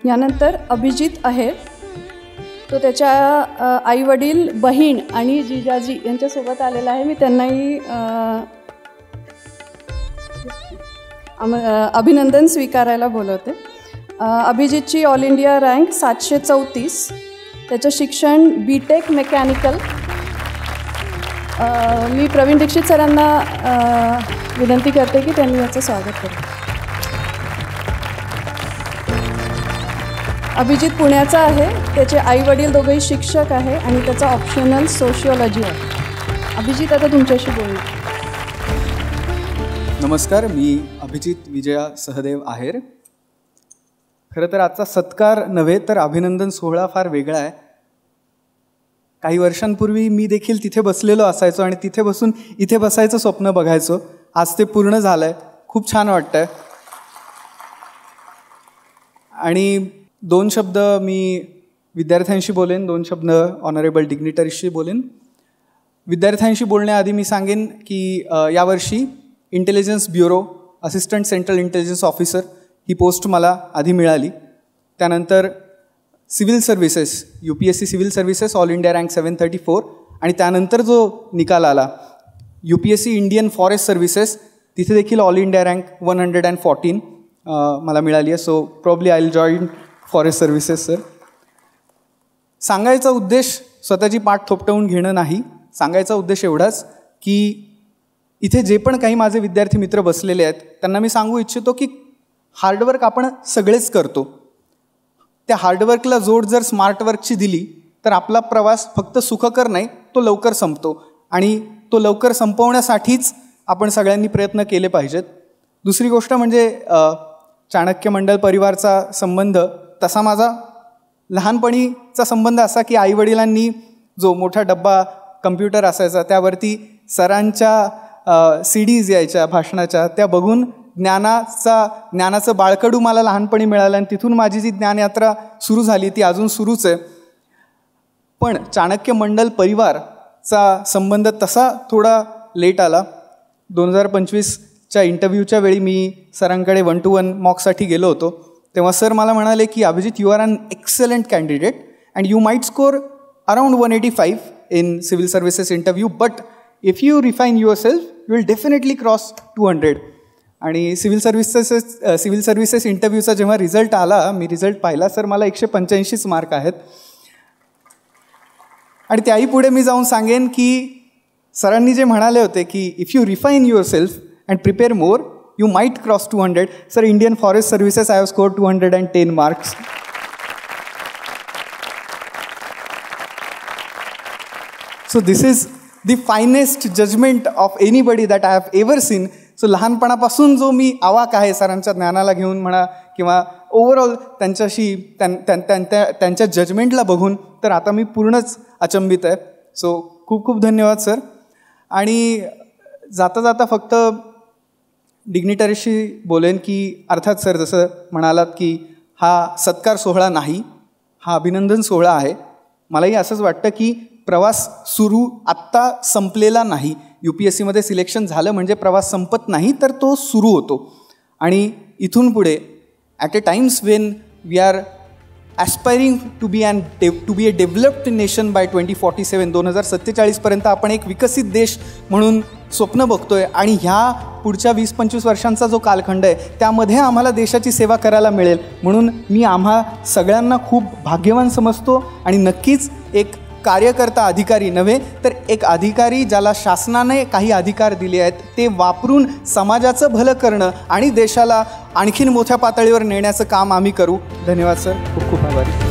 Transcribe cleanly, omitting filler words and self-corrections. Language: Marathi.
यानंतर अभिजित आहेर, तो त्याच्या आईवडील, बहीण आणि जिजाजी यांच्यासोबत आलेला आहे. मी त्यांनाही अभिनंदन स्वीकारायला बोलवते. अभिजितची ऑल इंडिया रँक 734. त्याचं शिक्षण BTech मेकॅनिकल. मी प्रवीण दीक्षित सरांना विनंती करते की त्यांनी याचं स्वागत करू. अभिजित पुण्याचा आहे. त्याचे आईवडील दोघंही शिक्षक आहे आणि त्याचा ऑप्शनल सोशिओलॉजी आहे. अभिजित, आता तुमच्याशी बोलू. नमस्कार, मी अभिजित विजया सहदेव आहेर. खरं तर आजचा सत्कार नव्हे तर अभिनंदन सोहळा फार वेगळा आहे. काही वर्षांपूर्वी मी देखील तिथे बसलेलो असायचो आणि तिथे बसून इथे बसायचं स्वप्न बघायचो. आज ते पूर्ण झालं आहे. खूप छान वाटतं आहे. आणि 2 शब्द मी विद्यार्थ्यांशी बोलेन, 2 शब्द ऑनरेबल डिग्निटरीशी बोलेन. विद्यार्थ्यांशी बोलण्याआधी मी सांगेन की यावर्षी intelligence bureau assistant central intelligence officer ही पोस्ट मला आधी मिळाली. त्यानंतर civil services, UPSC civil services all India rank 734. आणि त्यानंतर जो निकाल आला UPSC इंडियन फॉरेस्ट सर्व्हिसेस, तिथे देखील ऑल इंडिया रँक 114 मला मिळाली आहे. So probably I will join forest services. Sir, सांगायचा उद्देश स्वतःची पाठ थोपटवून घेणं नाही. सांगायचा उद्देश एवढाच की इथे जे पण काही माझे विद्यार्थी मित्र बसलेले आहेत त्यांना मी सांगू इच्छितो की हार्डवर्क आपण सगळेच करतो. त्या हार्डवर्कला जोड जर स्मार्टवर्कची दिली तर आपला प्रवास फक्त सुखकर नाही, तो लवकर संपतो. आणि तो लवकर संपवण्यासाठीच आपण सगळ्यांनी प्रयत्न केले पाहिजेत. दुसरी गोष्ट म्हणजे चाणक्य मंडल परिवारचा संबंध. तसा माझा लहानपणीचा संबंध असा की आईवडिलांनी जो मोठा डब्बा कम्प्युटर असायचा त्यावरती सरांच्या CDs यायच्या भाषणाच्या, त्या बघून ज्ञानाचं बाळकडू मला लहानपणी मिळालं आणि तिथून माझी जी ज्ञानयात्रा सुरू झाली ती अजून सुरूच आहे. पण चाणक्य मंडल परिवारचा संबंध तसा थोडा लेट आला. 2025च्या इंटरव्ह्यूच्या वेळी मी सरांकडे 1-to-1 मॉकसाठी गेलो होतो. तेव्हा सर मला म्हणाले की Abhijit, you are an excellent candidate and you might score around 185 in civil services interview, but if you refine yourself you will definitely cross 200. आणि सिव्हिल सर्व्हिसेस इंटरव्ह्यूचा जेव्हा रिझल्ट आला, मी रिझल्ट पाहिला, सर मला 185 मार्क आहेत. आणि त्याही पुढे मी जाऊन सांगेन की सरांनी जे म्हणाले होते की if you refine yourself and prepare more you might cross 200. Sir, Indian forest services I have scored 210 marks. So this is the finest judgement of anybody that I have ever seen. So लहानपणापासून जो मी आवाक आहे सरांच्या ज्ञानाला घेऊन म्हणा किंवा ओव्हरऑल त्यांच्याशी त्यांच्या जजमेंटला बघून, तर आता मी पूर्णच अचंबित आहे. सो खूप खूप धन्यवाद सर. आणि जाता जाता फक्त डिग्निटरीशी बोलेन की अर्थात सर जसं म्हणालात की हा सत्कार सोहळा नाही, हा अभिनंदन सोहळा आहे. मलाही असंच वाटतं की प्रवास सुरू आत्ता संपलेला नाही. UPSCमध्ये सिलेक्शन झालं म्हणजे प्रवास संपत नाही, तर तो सुरू होतो. आणि इथून पुढे at a times when we are aspiring to be a developed nation by 2047, 2047पर्यंत आपण एक विकसित देश म्हणून स्वप्न बघतोय. आणि ह्या पुढच्या 20-25 वर्षांचा जो कालखंड आहे त्यामध्ये आम्हाला देशाची सेवा करायला मिळेल म्हणून मी आम्हा सगळ्यांना खूप भाग्यवान समजतो. आणि नक्कीच एक कार्यकर्ता अधिकारी नव्हे तर एक अधिकारी ज्याला शासनाने काही अधिकार दिले आहेत ते वापरून समाजाचं भलं करणं आणि देशाला आणखीन मोठ्या पातळीवर नेण्याचं काम आम्ही करू. धन्यवाद सर, खूप खूप आभारी.